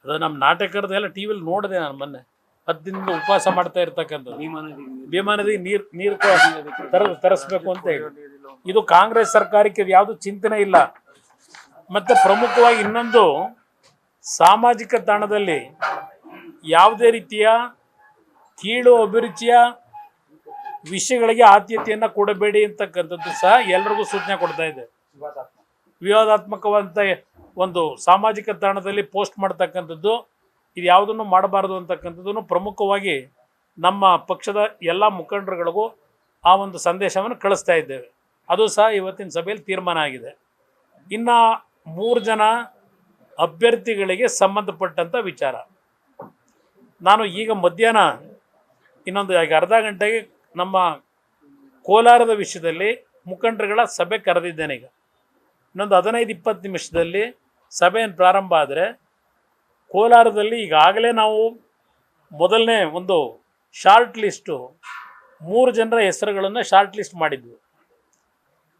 ಅದು ನಮ್ಮ ನಾಟಕರದೆಲ್ಲ ಟಿ ವಿಲಿ ನೋಡಿದೆ ನಾನು ಮೊನ್ನೆ 10 ದಿನದಿಂದ ಉಪವಾಸ ಮಾಡ್ತಾ ಇರ್ತಕ್ಕಂಥದ್ದು ಭೀಮಾ ನದಿ ನೀರು ತರಿಸ್ಬೇಕು ಅಂತ ಹೇಳಿ. ಇದು ಕಾಂಗ್ರೆಸ್ ಸರ್ಕಾರಕ್ಕೆ ಯಾವುದು ಚಿಂತನೆ ಇಲ್ಲ. ಮತ್ತು ಪ್ರಮುಖವಾಗಿ ಇನ್ನೊಂದು, ಸಾಮಾಜಿಕ ತಾಣದಲ್ಲಿ ಯಾವುದೇ ರೀತಿಯ ಕೀಳು ಅಭಿರುಚಿಯ ವಿಷಯಗಳಿಗೆ ಆದ್ಯತೆಯನ್ನು ಕೊಡಬೇಡಿ ಅಂತಕ್ಕಂಥದ್ದು ಸಹ ಎಲ್ರಿಗೂ ಸೂಚನೆ ಕೊಡ್ತಾ ಇದೆ. ವಿವಾದಾತ್ಮಕವಾದಂಥ ಒಂದು ಸಾಮಾಜಿಕ ತಾಣದಲ್ಲಿ ಪೋಸ್ಟ್ ಮಾಡ್ತಕ್ಕಂಥದ್ದು ಇದು ಯಾವುದನ್ನು ಮಾಡಬಾರ್ದು ಅಂತಕ್ಕಂಥದ್ದನ್ನು ಪ್ರಮುಖವಾಗಿ ನಮ್ಮ ಪಕ್ಷದ ಎಲ್ಲ ಮುಖಂಡರುಗಳಿಗೂ ಆ ಒಂದು ಸಂದೇಶವನ್ನು ಕಳಿಸ್ತಾ ಇದ್ದೇವೆ. ಅದು ಸಹ ಇವತ್ತಿನ ಸಭೆಯಲ್ಲಿ ತೀರ್ಮಾನ ಆಗಿದೆ. ಇನ್ನು 3 ಜನ ಅಭ್ಯರ್ಥಿಗಳಿಗೆ ಸಂಬಂಧಪಟ್ಟಂಥ ವಿಚಾರ, ನಾನು ಈಗ ಮಧ್ಯಾಹ್ನ ಇನ್ನೊಂದು ಅರ್ಧ ಗಂಟೆಗೆ ನಮ್ಮ ಕೋಲಾರದ ವಿಷಯದಲ್ಲಿ ಮುಖಂಡರುಗಳ ಸಭೆ ಕರೆದಿದ್ದೇನೆ. ಈಗ ಇನ್ನೊಂದು 15-20 ನಿಮಿಷದಲ್ಲಿ ಸಭೆಯನ್ನು ಪ್ರಾರಂಭ ಆದರೆ ಕೋಲಾರದಲ್ಲಿ ಈಗಾಗಲೇ ನಾವು ಮೊದಲನೇ ಒಂದು ಶಾರ್ಟ್ ಲಿಸ್ಟು 3 ಜನರ ಹೆಸರುಗಳನ್ನು ಶಾರ್ಟ್ ಲಿಸ್ಟ್ ಮಾಡಿದ್ವಿ.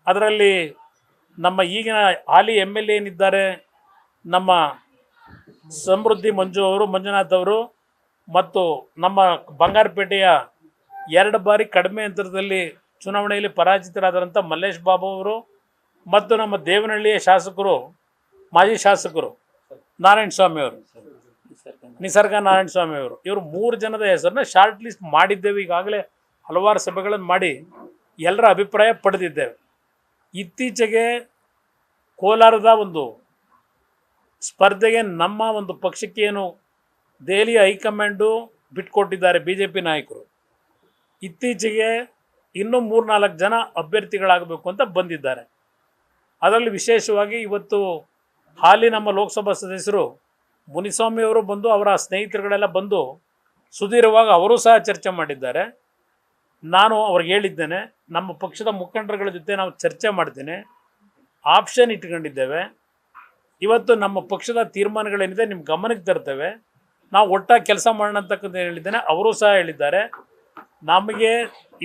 ಅದರಲ್ಲಿ ನಮ್ಮ ಈಗಿನ ಹಾಲಿ MLA ಏನಿದ್ದಾರೆ ನಮ್ಮ ಸಮೃದ್ಧಿ ಮಂಜುನಾಥ್ ಅವರು ಮತ್ತು ನಮ್ಮ ಬಂಗಾರಪೇಟೆಯ 2 ಬಾರಿ ಕಡಿಮೆ ಅಂತರದಲ್ಲಿ ಚುನಾವಣೆಯಲ್ಲಿ ಪರಾಜಿತರಾದಂಥ ಮಲ್ಲೇಶ್ ಬಾಬು ಅವರು ಮತ್ತು ನಮ್ಮ ದೇವನಹಳ್ಳಿಯ ಶಾಸಕರು ಮಾಜಿ ಶಾಸಕರು ನಾರಾಯಣಸ್ವಾಮಿ ಅವರು, ನಿಸರ್ಗ ನಾರಾಯಣಸ್ವಾಮಿ ಅವರು, ಇವರು 3 ಜನದ ಹೆಸರನ್ನ ಶಾರ್ಟ್ ಲಿಸ್ಟ್ ಮಾಡಿದ್ದೇವೆ. ಈಗಾಗಲೇ ಹಲವಾರು ಸಭೆಗಳನ್ನು ಮಾಡಿ ಎಲ್ಲರ ಅಭಿಪ್ರಾಯ ಪಡೆದಿದ್ದೇವೆ. ಇತ್ತೀಚೆಗೆ ಕೋಲಾರದ ಒಂದು ಸ್ಪರ್ಧೆಗೆ ನಮ್ಮ ಒಂದು ಪಕ್ಷಕ್ಕೆ ಏನು ದೆಹಲಿಯ ಹೈಕಮಾಂಡು ಬಿಟ್ಕೊಟ್ಟಿದ್ದಾರೆ BJP ನಾಯಕರು, ಇತ್ತೀಚೆಗೆ ಇನ್ನೂ 3-4 ಜನ ಅಭ್ಯರ್ಥಿಗಳಾಗಬೇಕು ಅಂತ ಬಂದಿದ್ದಾರೆ. ಅದರಲ್ಲಿ ವಿಶೇಷವಾಗಿ ಇವತ್ತು ಹಾಲಿ ನಮ್ಮ ಲೋಕಸಭಾ ಸದಸ್ಯರು ಮುನಿಸ್ವಾಮಿ ಅವರು ಬಂದು ಅವರ ಸ್ನೇಹಿತರುಗಳೆಲ್ಲ ಬಂದು ಸುದೀರ್ಘವಾಗಿ ಅವರು ಸಹ ಚರ್ಚೆ ಮಾಡಿದ್ದಾರೆ. ನಾನು ಅವ್ರಿಗೆ ಹೇಳಿದ್ದೇನೆ, ನಮ್ಮ ಪಕ್ಷದ ಮುಖಂಡರುಗಳ ಜೊತೆ ನಾವು ಚರ್ಚೆ ಮಾಡ್ತೇನೆ, ಆಪ್ಷನ್ ಇಟ್ಕೊಂಡಿದ್ದೇವೆ. ಇವತ್ತು ನಮ್ಮ ಪಕ್ಷದ ತೀರ್ಮಾನಗಳೇನಿದೆ ನಿಮ್ಮ ಗಮನಕ್ಕೆ ತರ್ತೇವೆ, ನಾವು ಒಟ್ಟಾಗಿ ಕೆಲಸ ಮಾಡೋಣ ಅಂತಕ್ಕಂಥ ಹೇಳಿದ್ದೇನೆ. ಅವರು ಸಹ ಹೇಳಿದ್ದಾರೆ, ನಮಗೆ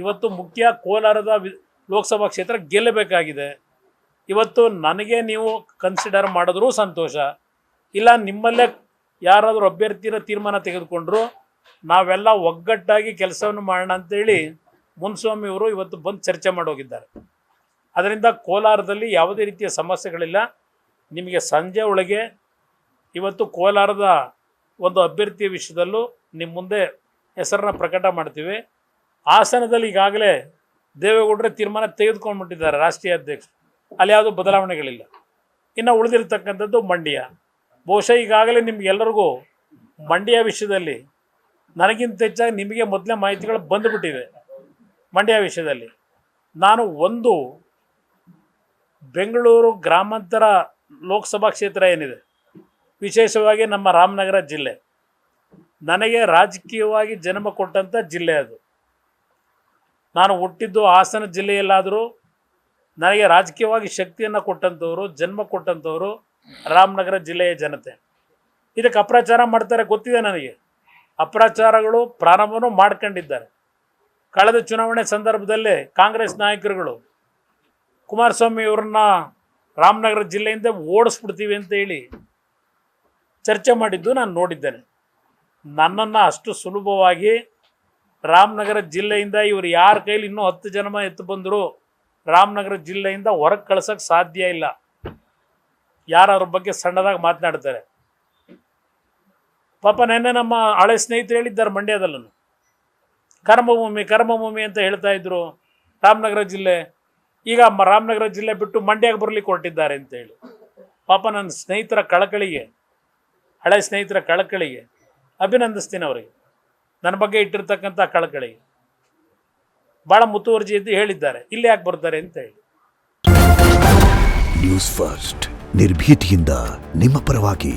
ಇವತ್ತು ಮುಖ್ಯ ಕೋಲಾರದ ಲೋಕಸಭಾ ಕ್ಷೇತ್ರ ಗೆಲ್ಲಬೇಕಾಗಿದೆ. ಇವತ್ತು ನನಗೆ ನೀವು ಕನ್ಸಿಡರ್ ಮಾಡಿದ್ರೂ ಸಂತೋಷ, ಇಲ್ಲ ನಿಮ್ಮಲ್ಲೇ ಯಾರಾದರೂ ಅಭ್ಯರ್ಥಿನ ತೀರ್ಮಾನ ತೆಗೆದುಕೊಂಡ್ರು ನಾವೆಲ್ಲ ಒಗ್ಗಟ್ಟಾಗಿ ಕೆಲಸವನ್ನು ಮಾಡೋಣ ಅಂತೇಳಿ ಮುನಿಸ್ವಾಮಿ ಅವರು ಇವತ್ತು ಬಂದು ಚರ್ಚೆ ಮಾಡೋಗಿದ್ದಾರೆ. ಅದರಿಂದ ಕೋಲಾರದಲ್ಲಿ ಯಾವುದೇ ರೀತಿಯ ಸಮಸ್ಯೆಗಳಿಲ್ಲ. ನಿಮಗೆ ಸಂಜೆ ಒಳಗೆ ಇವತ್ತು ಕೋಲಾರದ ಒಂದು ಅಭ್ಯರ್ಥಿಯ ವಿಷಯದಲ್ಲೂ ನಿಮ್ಮ ಮುಂದೆ ಹೆಸರನ್ನ ಪ್ರಕಟ ಮಾಡ್ತೀವಿ. ಹಾಸನದಲ್ಲಿ ಈಗಾಗಲೇ ದೇವೇಗೌಡರೇ ತೀರ್ಮಾನ ತೆಗೆದುಕೊಂಡ್ಬಿಟ್ಟಿದ್ದಾರೆ ರಾಷ್ಟ್ರೀಯ ಅಧ್ಯಕ್ಷರು, ಅಲ್ಲಿ ಯಾವುದೂ ಬದಲಾವಣೆಗಳಿಲ್ಲ. ಇನ್ನು ಉಳಿದಿರ್ತಕ್ಕಂಥದ್ದು ಮಂಡ್ಯ. ಬಹುಶಃ ಈಗಾಗಲೇ ನಿಮಗೆಲ್ಲರಿಗೂ ಮಂಡ್ಯ ವಿಷಯದಲ್ಲಿ ನನಗಿಂತ ಹೆಚ್ಚಾಗಿ ನಿಮಗೆ ಮೊದಲೇ ಮಾಹಿತಿಗಳು ಬಂದುಬಿಟ್ಟಿವೆ. ಮಂಡ್ಯ ವಿಷಯದಲ್ಲಿ ನಾನು ಒಂದು ಬೆಂಗಳೂರು ಗ್ರಾಮಾಂತರ ಲೋಕಸಭಾ ಕ್ಷೇತ್ರ ಏನಿದೆ, ವಿಶೇಷವಾಗಿ ನಮ್ಮ ರಾಮನಗರ ಜಿಲ್ಲೆ, ನನಗೆ ರಾಜಕೀಯವಾಗಿ ಜನ್ಮ ಕೊಟ್ಟಂಥ ಜಿಲ್ಲೆ ಅದು. ನಾನು ಹುಟ್ಟಿದ್ದು ಹಾಸನ ಜಿಲ್ಲೆಯಲ್ಲಾದರೂ ನನಗೆ ರಾಜಕೀಯವಾಗಿ ಶಕ್ತಿಯನ್ನು ಕೊಟ್ಟಂಥವ್ರು, ಜನ್ಮ ಕೊಟ್ಟಂಥವ್ರು ರಾಮನಗರ ಜಿಲ್ಲೆಯ ಜನತೆ. ಇದಕ್ಕೆ ಅಪ್ರಚಾರ ಮಾಡ್ತಾರೆ ಗೊತ್ತಿದೆ ನನಗೆ. ಅಪ್ರಚಾರಗಳು ಪ್ರಾರಂಭವೂ ಮಾಡ್ಕೊಂಡಿದ್ದಾರೆ. ಕಳೆದ ಚುನಾವಣೆ ಸಂದರ್ಭದಲ್ಲೇ ಕಾಂಗ್ರೆಸ್ ನಾಯಕರುಗಳು ಕುಮಾರಸ್ವಾಮಿ ಅವ್ರನ್ನ ರಾಮನಗರ ಜಿಲ್ಲೆಯಿಂದ ಓಡಿಸ್ಬಿಡ್ತೀವಿ ಅಂತ ಹೇಳಿ ಚರ್ಚೆ ಮಾಡಿದ್ದು ನಾನು ನೋಡಿದ್ದೇನೆ. ನನ್ನನ್ನು ಅಷ್ಟು ಸುಲಭವಾಗಿ ರಾಮನಗರ ಜಿಲ್ಲೆಯಿಂದ ಇವರು ಯಾರ ಕೈಲಿ ಇನ್ನೂ 10 ಜನ ಎತ್ತು ಬಂದರೂ ರಾಮನಗರ ಜಿಲ್ಲೆಯಿಂದ ಹೊರಗೆ ಕಳ್ಸೋಕ್ಕೆ ಸಾಧ್ಯ ಇಲ್ಲ. ಯಾರ ಬಗ್ಗೆ ಸಣ್ಣದಾಗಿ ಮಾತನಾಡ್ತಾರೆ. ಪಾಪ ನೆನ್ನೆ ನಮ್ಮ ಹಳೆ ಸ್ನೇಹಿತರು ಹೇಳಿದ್ದಾರೆ ಮಂಡ್ಯದಲ್ಲೂ ಕರ್ಮಭೂಮಿ ಅಂತ ಹೇಳ್ತಾ ಇದ್ರು ರಾಮನಗರ ಜಿಲ್ಲೆ. ಈಗ ರಾಮನಗರ ಜಿಲ್ಲೆ ಬಿಟ್ಟು ಮಂಡ್ಯಕ್ಕೆ ಬರಲಿಕ್ಕೆ ಹೊರಟಿದ್ದಾರೆ ಅಂತೇಳಿ. ಪಾಪ ನನ್ನ ಸ್ನೇಹಿತರ ಕಳಕಳಿಗೆ, ಹಳೆ ಸ್ನೇಹಿತರ ಕಳಕಳಿಗೆ ಅಭಿನಂದಿಸ್ತೀನಿ. ಅವರಿಗೆ ನನ್ನ ಬಗ್ಗೆ ಇಟ್ಟಿರ್ತಕ್ಕಂಥ ಕಳಕಳಿಗೆ ಭಾಳ ಮುತುವರ್ಜಿ ಇದ್ದು ಹೇಳಿದ್ದಾರೆ, ಇಲ್ಲಿ ಯಾಕೆ ಬರ್ತಾರೆ ಅಂತ ಹೇಳಿ. ನ್ಯೂಸ್ ಫಸ್ಟ್ ನಿರ್ಭೀತಿಯಿಂದ ನಿಮ್ಮ ಪರವಾಗಿ.